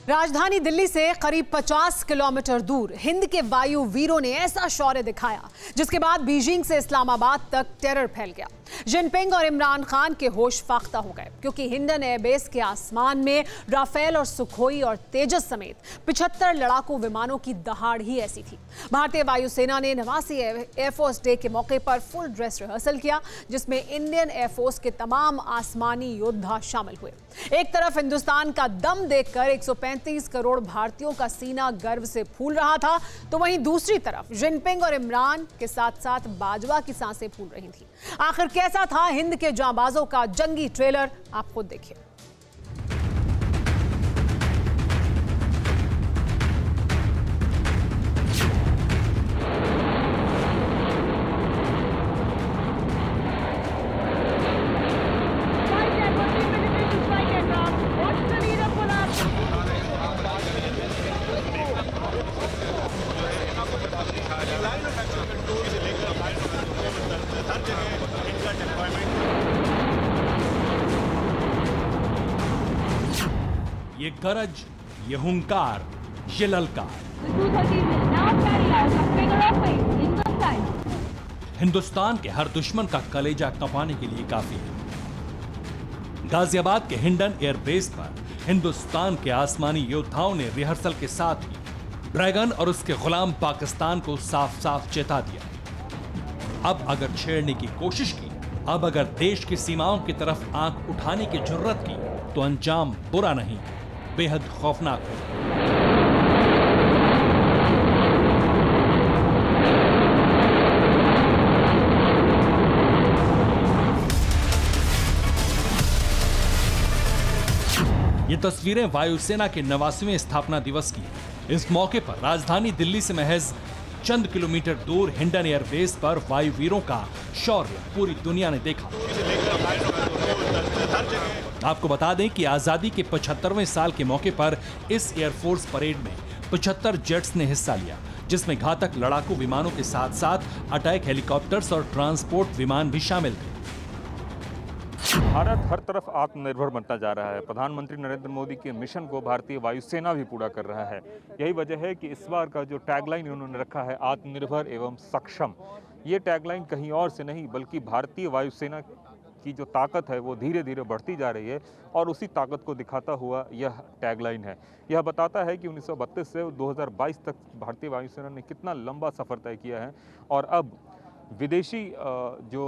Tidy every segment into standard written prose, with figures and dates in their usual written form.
राजधानी दिल्ली से करीब 50 किलोमीटर दूर हिंद के वायु वीरों ने ऐसा शौर्य दिखाया जिसके बाद बीजिंग से इस्लामाबाद तक टेरर फैल गया। जिनपिंग और इमरान खान के होश फाख्ता हो गए क्योंकि हिंडन एयरबेस के आसमान में राफेल और सुखोई और तेजस समेत 75 लड़ाकू विमानों की दहाड़ ही ऐसी थी। भारतीय वायुसेना ने 89 एयरफोर्स डे के मौके पर फुल ड्रेस रिहर्सल किया जिसमें इंडियन एयरफोर्स के तमाम आसमानी योद्धा शामिल हुए। एक तरफ हिंदुस्तान का दम देखकर 135 करोड़ भारतीयों का सीना गर्व से फूल रहा था, तो वहीं दूसरी तरफ जिनपिंग और इमरान के साथ साथ बाजवा की सांसें फूल रही थी। आखिर कैसा था हिंद के जांबाजों का जंगी ट्रेलर, आप खुद देखिए। ये गरज, ये हुंकार, ये ललकार हिंदुस्तान के हर दुश्मन का कलेजा कपाने के लिए काफी है। गाजियाबाद के हिंडन एयरबेस पर हिंदुस्तान के आसमानी योद्धाओं ने रिहर्सल के साथ ही ड्रैगन और उसके गुलाम पाकिस्तान को साफ साफ चेता दिया। अब अगर छेड़ने की कोशिश की, अब अगर देश की सीमाओं की तरफ आंख उठाने की जरूरत की, तो अंजाम बुरा नहीं, बेहद खौफनाक है। ये तस्वीरें वायुसेना के 89वें स्थापना दिवस की है। इस मौके पर राजधानी दिल्ली से महज चंद किलोमीटर दूर हिंडन एयरबेस पर वायुवीरों का शौर्य पूरी दुनिया ने देखा। आपको बता दें कि आजादी के 75वें साल के मौके पर इस एयरफोर्स परेड में 75 जेट्स ने हिस्सा लिया, जिसमें घातक लड़ाकू विमानों के साथ साथ अटैक हेलीकॉप्टर्स और ट्रांसपोर्ट विमान भी शामिल थे। भारत हर तरफ आत्मनिर्भर बनता जा रहा है। प्रधानमंत्री नरेंद्र मोदी के मिशन को भारतीय वायुसेना भी पूरा कर रहा है। यही वजह है कि इस बार का जो टैगलाइन उन्होंने रखा है, आत्मनिर्भर एवं सक्षम, ये टैगलाइन कहीं और से नहीं बल्कि भारतीय वायुसेना की जो ताकत है वो धीरे धीरे बढ़ती जा रही है और उसी ताकत को दिखाता हुआ यह टैगलाइन है। यह बताता है कि 1932 से 2022 तक भारतीय वायुसेना ने कितना लंबा सफ़र तय किया है और अब विदेशी जो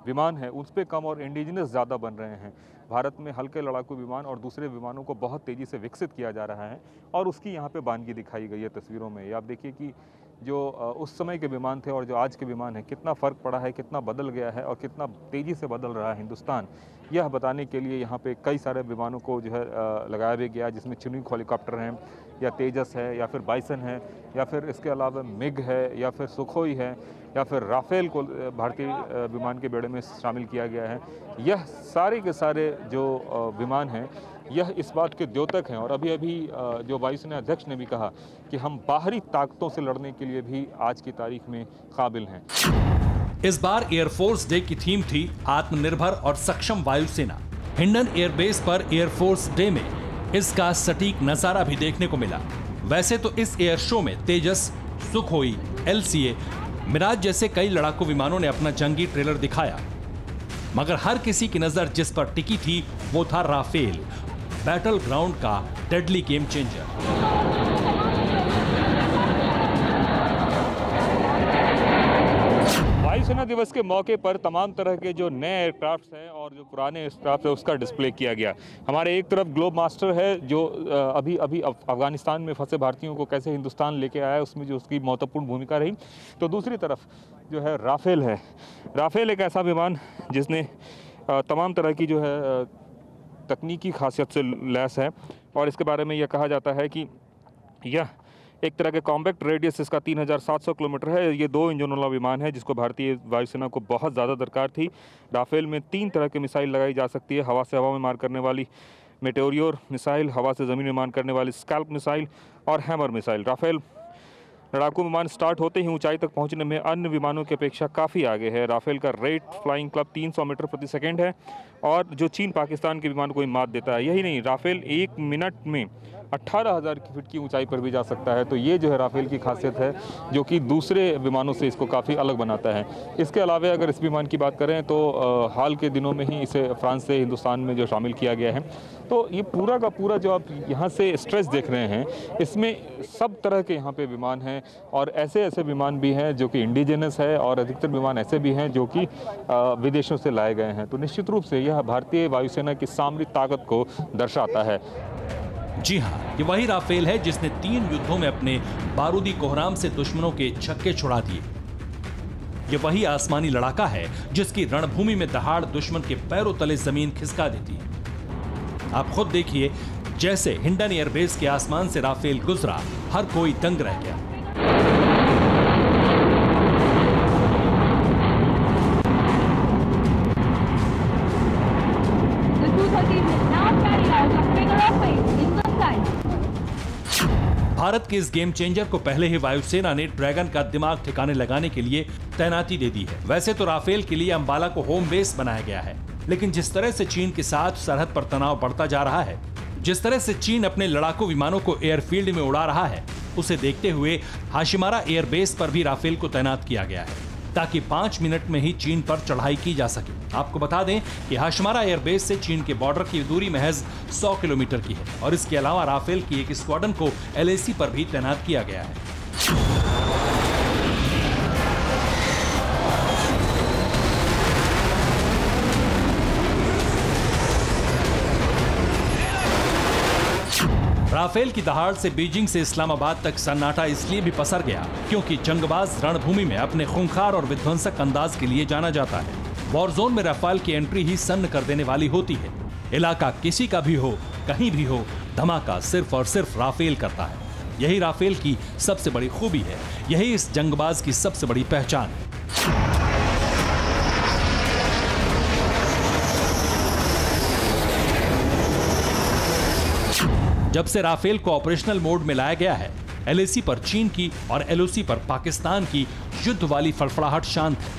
विमान है उस पर कम और इंडिजिनस ज़्यादा बन रहे हैं। भारत में हल्के लड़ाकू विमान और दूसरे विमानों को बहुत तेज़ी से विकसित किया जा रहा है और उसकी यहाँ पे बानगी दिखाई गई है तस्वीरों में। ये आप देखिए कि जो उस समय के विमान थे और जो आज के विमान है, कितना फ़र्क पड़ा है, कितना बदल गया है और कितना तेज़ी से बदल रहा है हिंदुस्तान। यह बताने के लिए यहाँ पे कई सारे विमानों को जो है लगाया भी गया, जिसमें चिनूक हेलीकॉप्टर हैं या तेजस है या फिर बाइसन है या फिर इसके अलावा मिग है या फिर सुखोई है या फिर राफेल को भारतीय विमान के बेड़े में शामिल किया गया है। यह सारे के सारे जो विमान हैं यह इस बात के द्योतक हैं और अभी जो वायुसेना अध्यक्ष ने भी कहा कि हम बाहरी ताकतों से लड़ने के लिए भी आज की तारीख में काबिल हैं। इस बार एयरफोर्स डे की थीम थी आत्मनिर्भर और सक्षम वायुसेना। हिंडन एयरबेस पर एयरफोर्स डे में इसका सटीक नजारा भी देखने को मिला। वैसे तो इस एयर शो में तेजस, सुखोई, LCA, मिराज जैसे कई लड़ाकू विमानों ने अपना जंगी ट्रेलर दिखाया, मगर हर किसी की नजर जिस पर टिकी थी वो था राफेल, बैटल ग्राउंड का डेडली गेम चेंजर। वायुसेना दिवस के मौके पर तमाम तरह के जो नए एयरक्राफ्ट हैं और जो पुराने एयरक्राफ्ट है उसका डिस्प्ले किया गया। हमारे एक तरफ ग्लोब मास्टर है जो अभी अफगानिस्तान में फंसे भारतीयों को कैसे हिंदुस्तान लेके आया, उसमें जो उसकी महत्वपूर्ण भूमिका रही। तो दूसरी तरफ जो है राफेल है। राफेल एक ऐसा विमान जिसने तमाम तरह की जो है तकनीकी खासियत से लैस है और इसके बारे में यह कहा जाता है कि यह एक तरह के कॉम्पैक्ट रेडियस इसका 3700 किलोमीटर है। ये 2 इंजन वाला विमान है जिसको भारतीय वायुसेना को बहुत ज़्यादा दरकार थी। राफेल में 3 तरह की मिसाइल लगाई जा सकती है, हवा से हवा में मार करने वाली मेटेरियर मिसाइल, हवा से ज़मीन में मार करने वाली स्कैल्प मिसाइल और हैमर मिसाइल। राफेल लड़ाकू विमान स्टार्ट होते ही ऊंचाई तक पहुंचने में अन्य विमानों की अपेक्षा काफ़ी आगे है। राफेल का रेट फ्लाइंग क्लब 300 मीटर प्रति सेकंड है और जो चीन पाकिस्तान के विमान को ही मात देता है। यही नहीं, राफेल 1 मिनट में 18,000 फीट की ऊंचाई पर भी जा सकता है। तो ये जो है राफेल की खासियत है, जो कि दूसरे विमानों से इसको काफ़ी अलग बनाता है। इसके अलावा अगर इस विमान की बात करें तो हाल के दिनों में ही इसे फ्रांस से हिंदुस्तान में जो शामिल किया गया है। तो ये पूरा का पूरा जो आप यहाँ से स्ट्रेच देख रहे हैं, इसमें सब तरह के यहाँ पे विमान हैं और ऐसे विमान भी हैं जो कि इंडिजिनस है और अधिकतर विमान ऐसे भी हैं जो कि विदेशों से लाए गए हैं। तो निश्चित रूप से यह भारतीय वायुसेना की सामरिक ताकत को दर्शाता है। जी हाँ, ये वही राफेल है जिसने 3 युद्धों में अपने बारूदी कोहराम से दुश्मनों के छक्के छुड़ा दिए। ये वही आसमानी लड़ाका है जिसकी रणभूमि में दहाड़ दुश्मन के पैरों तले जमीन खिसका देती है। आप खुद देखिए, जैसे हिंडन एयरबेस के आसमान से राफेल गुजरा, हर कोई दंग रह गया। भारत के इस गेम चेंजर को पहले ही वायुसेना ने ड्रैगन का दिमाग ठिकाने लगाने के लिए तैनाती दे दी है। वैसे तो राफेल के लिए अंबाला को होम बेस बनाया गया है, लेकिन जिस तरह से चीन के साथ सरहद पर तनाव बढ़ता जा रहा है, जिस तरह से चीन अपने लड़ाकू विमानों को एयरफील्ड में उड़ा रहा है, उसे देखते हुए हाशिमारा एयरबेस पर भी राफेल को तैनात किया गया है ताकि 5 मिनट में ही चीन पर चढ़ाई की जा सके। आपको बता दें कि हाशिमारा एयरबेस से चीन के बॉर्डर की दूरी महज 100 किलोमीटर की है और इसके अलावा राफेल की एक स्क्वाड्रन को LAC पर भी तैनात किया गया है। राफेल की दहाड़ से बीजिंग से इस्लामाबाद तक सन्नाटा इसलिए भी पसर गया क्योंकि जंगबाज रणभूमि में अपने खूंखार और विध्वंसक अंदाज के लिए जाना जाता है। वॉर जोन में राफेल की एंट्री ही सन्न कर देने वाली होती है। इलाका किसी का भी हो, कहीं भी हो, धमाका सिर्फ और सिर्फ राफेल करता है। यही राफेल की सबसे बड़ी खूबी है, यही इस जंगबाज की सबसे बड़ी पहचान है। जब से राफेल को ऑपरेशनल मोड में लाया गया है, LAC पर चीन की और LOC पर पाकिस्तान की युद्ध वाली फड़फड़ाहट शांत है,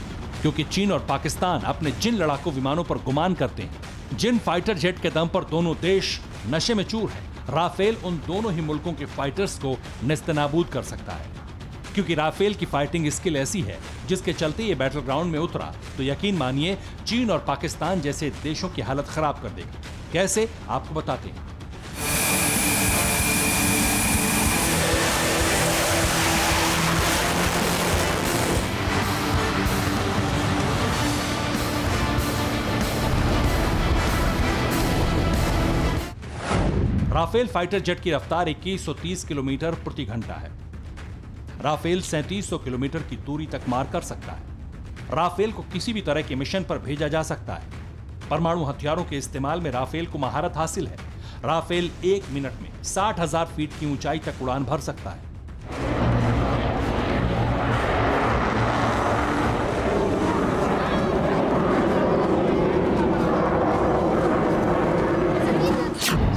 क्योंकि चीन और पाकिस्तान अपने जिन लड़ाकू विमानों पर गुमान करते हैं, जिन फाइटर जेट के दम पर दोनों देश नशे में चूर हैं, राफेल उन दोनों ही मुल्कों के फाइटर्स को नेस्तनाबूद कर सकता है। क्योंकि राफेल की फाइटिंग स्किल ऐसी है जिसके चलते ये बैटल ग्राउंड में उतरा तो यकीन मानिए चीन और पाकिस्तान जैसे देशों की हालत खराब कर देगा। कैसे, आपको बताते हैं। राफेल फाइटर जेट की रफ्तार 2130 किलोमीटर प्रति घंटा है। राफेल 3700 किलोमीटर की दूरी तक मार कर सकता है। राफेल को किसी भी तरह के मिशन पर भेजा जा सकता है। परमाणु हथियारों के इस्तेमाल में राफेल को महारत हासिल है। राफेल 1 मिनट में 60,000 फीट की ऊंचाई तक उड़ान भर सकता है।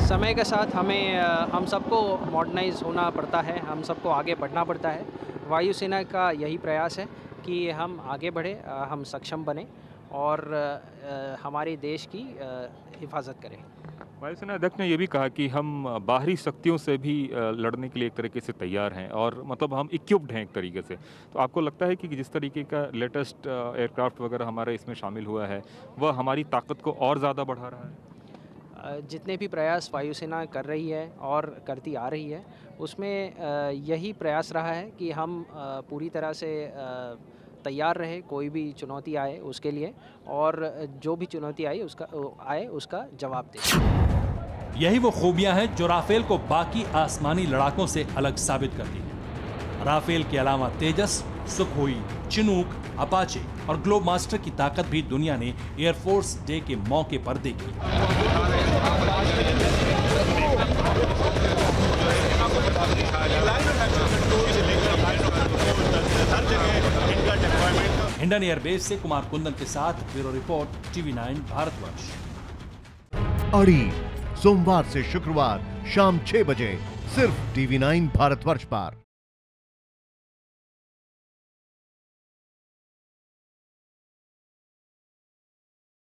समय के साथ हम सबको मॉडर्नाइज होना पड़ता है, हम सबको आगे बढ़ना पड़ता है। वायुसेना का यही प्रयास है कि हम आगे बढ़े, हम सक्षम बने और हमारे देश की हिफाजत करें। वायुसेना अध्यक्ष ने यह भी कहा कि हम बाहरी शक्तियों से भी लड़ने के लिए एक तरीके से तैयार हैं और मतलब हम इक्विप्ड हैं एक तरीके से। तो आपको लगता है कि जिस तरीके का लेटेस्ट एयरक्राफ्ट वगैरह हमारे इसमें शामिल हुआ है वह हमारी ताकत को और ज़्यादा बढ़ा रहा है? जितने भी प्रयास वायुसेना कर रही है और करती आ रही है उसमें यही प्रयास रहा है कि हम पूरी तरह से तैयार रहे कोई भी चुनौती आए उसके लिए, और जो भी चुनौती आए उसका जवाब दें। यही वो खूबियां हैं जो राफेल को बाकी आसमानी लड़ाकों से अलग साबित करती हैं। राफेल के अलावा तेजस, सुखोई, चिनूक, अपाचे और ग्लोब मास्टर की ताकत भी दुनिया ने एयरफोर्स डे के मौके पर देखी। हिंडन एयरबेस से कुमार कुंदन के साथ ब्यूरो रिपोर्ट, TV9 भारतवर्ष। अड़ी सोमवार से शुक्रवार शाम 6 बजे सिर्फ TV9 भारतवर्ष पर।